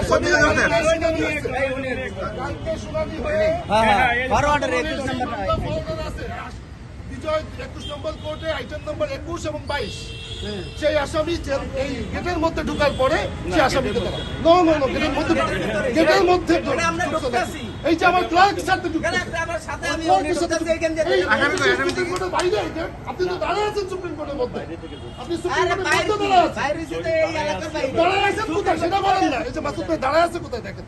21 নম্বর কোর্টে আইটেম নম্বর 21 এবং 22 সেই আসামি এই গেটের মধ্যে ঢুকার পরে সেই আসামিকে ধরা গেটের মধ্যে এই যে আমার ক্লার্ক সাথে বাইরে আপনি তো দাঁড়ায় আছেন সুপ্রিম কোর্টের মধ্যে, আপনি সুপ্রিম কোর্টের মধ্যে দাঁড়ায় আছেন কোথায় সেটা বলেন না। এই যে মাসুদ ভাই দাঁড়ায় আছে কোথায় দেখেন,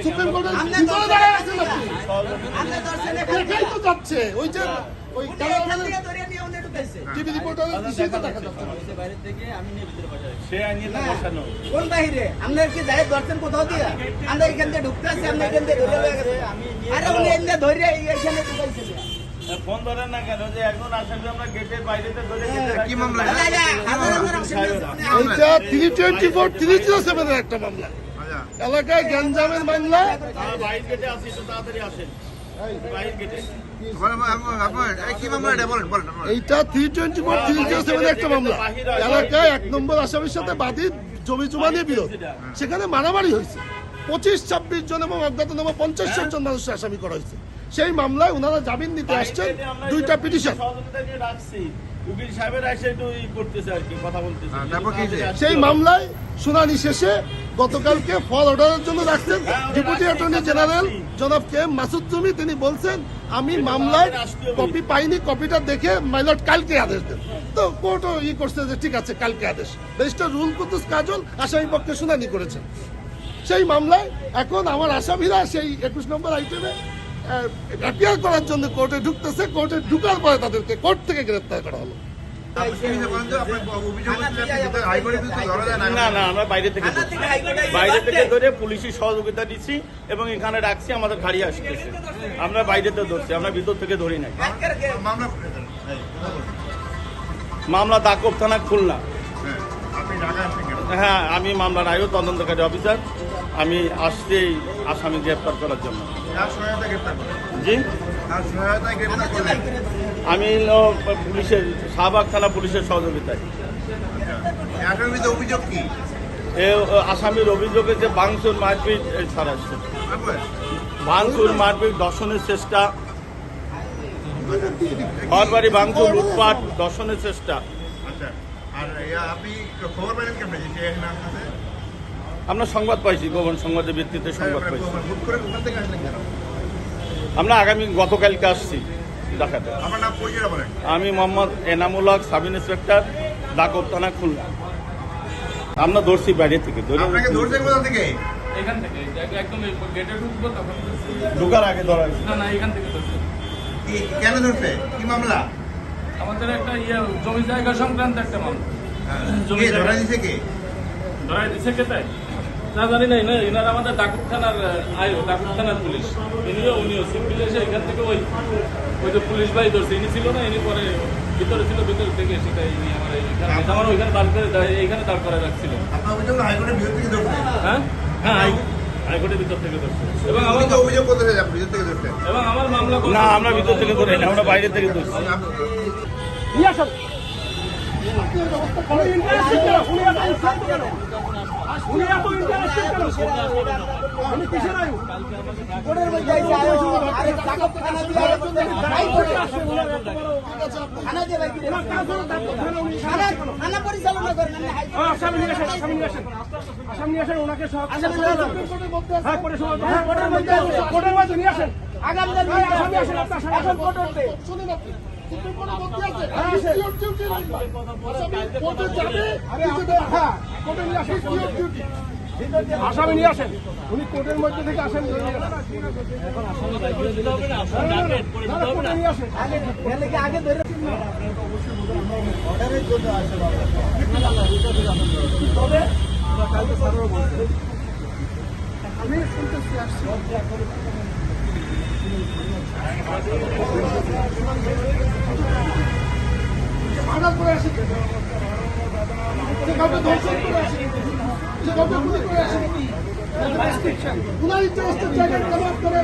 সুপ্রিম কোর্টের ভিতরে দাঁড়ায় আছেন আপনি, দেখাই তো যাচ্ছে ওই যে ওই টিভি রিপোর্টারের বিষয়টা দেখা যাচ্ছে। বাইরে থেকে আমি নিয়ে ভিতরে পাঠাই সে আইনে তো বসানো কোন বাইরে আমরা কি যাই দর্শন কোথাও দিয়া আমরা এখান থেকে ঢুকতে আছি, আমরা এখান থেকে ধরে গেছে আরে উনি এনে ধরে এইখানে ঢুকাইছিল। ফোন ধরেন না কেন যে একজন আসামি আমরা গেটের বাইরেতে ধরে কি মামলা এটা 324 307 এর একটা মামলা এলাকায় গ্যাঞ্জামের মামলা। বাইরে গেটে আসি তো তাড়াতাড়ি আসেন বাইরে গেটে এইটা 324 307 একটা মামলা এলাকায় 1 নম্বর আসামির সাথে বাদীর জমি জমা নিয়ে বিরোধ, সেখানে মারামারি হয়েছে 25-26 জন এবং অজ্ঞাতনামা 50 জন মানুষকে আসামি করা হয়েছে। সেই মামলায় ওনারা জামিন নিতে আসছেন, 2টা পিটিশন সেই মামলায় শুনানি শেষে গতকালকে ফল অর্ডারের জন্য রাখছেন ডেপুটি অ্যাটর্নি জেনারেল জনাব কে মাসুদ জমি। তিনি বলছেন আমি মামলায় কপি পাইনি, কপিটা দেখে মাইলট কালকে আদেশ দেন। তো কোর্টও করছে যে ঠিক আছে কালকে আদেশ। ব্যারিস্টার রুহুল কুদ্দুস কাজল আসামি পক্ষে শুনানি করেছেন সেই মামলায়। এখন আমার আসামিরা সেই 21 নম্বর আইটেমে অ্যাপিয়ার করার জন্য কোর্টে ঢুকতেছে, কোর্টে ঢুকার পরে তাদেরকে কোর্ট থেকে গ্রেফতার করা হলো। না আমরা বাইরে থেকে ধরে পুলিশের সহযোগিতা দিচ্ছি এবং এখানে রাখছি, আমাদের গাড়ি আসতেছে, আমরা বাইরেতে ধরছি, আমরা ভিতর থেকে ধরি নাই। মামলা দাকব থানা খুলনা। হ্যাঁ আমি মামলার আয়ু তদন্তকারী অফিসার, আমি আসছি আসামি গ্রেপ্তার করার জন্য। জি আমি পুলিশের শাহবাগ থানা পুলিশের সহযোগিতায়। অভিযোগ কি আসামির অভিযোগে যে ভাঙচুর মারপিট ছাড়া আসছে, ভাঙচুর মারপিট দর্শনের চেষ্টা, ঘরবাড়ি ভাঙচুর লুটপাট দর্শনের চেষ্টা। আমরা সংবাদ পাইছি, গোপন সংবাদের ভিত্তিতে সংবাদ পাইছি। আমরা গতকালকে আসছি ঢাকাতে। আমি মোহাম্মদ এনামুল হক, সাব ইন্সপেক্টর, দাকব থানা, খুলনা। আমরা ধরছি বাইরে থেকে, ঢুকার আগে ধরা হয়েছে। না এখান থেকে কেন ধরছে? কি মামলা? আমাদের একটা জমি জায়গা সংক্রান্ত একটা মামলা। জমি ধরা দিছে কে? ধরা দিছে কে তাই না জানি নাই। না এনারা আমাদের দাকব থানার দাকব থানার পুলিশ, উনিও সিভিল এসে এখান থেকে ওই যে পুলিশ ভাই ধরছে, ইনি ছিল না, ইনি পরে ভিতরে ছিল, ভিতরে থেকে সেটাই আমার ওইখানে দাঁড় করে এইখানে দাঁড় করে রাখছিল। হ্যাঁ হ্যাঁ হাইকোর্টের ভিতর থেকে ধরছে এবং আমার মামলা না আমরা ভিতর থেকে ধরে না, আমরা বাইরে থেকে ধরছি। আসামি নিয়ে আসেন, উনি কোর্টের মধ্যে থেকে আসেন। আমি শুনতেছি আসছি ভাড়া করে আসি, কাউকে ধর্ষণ করে আসি, কাউকে গুলি করে আসি, উনার ইচ্ছা জায়গায় কামাত করে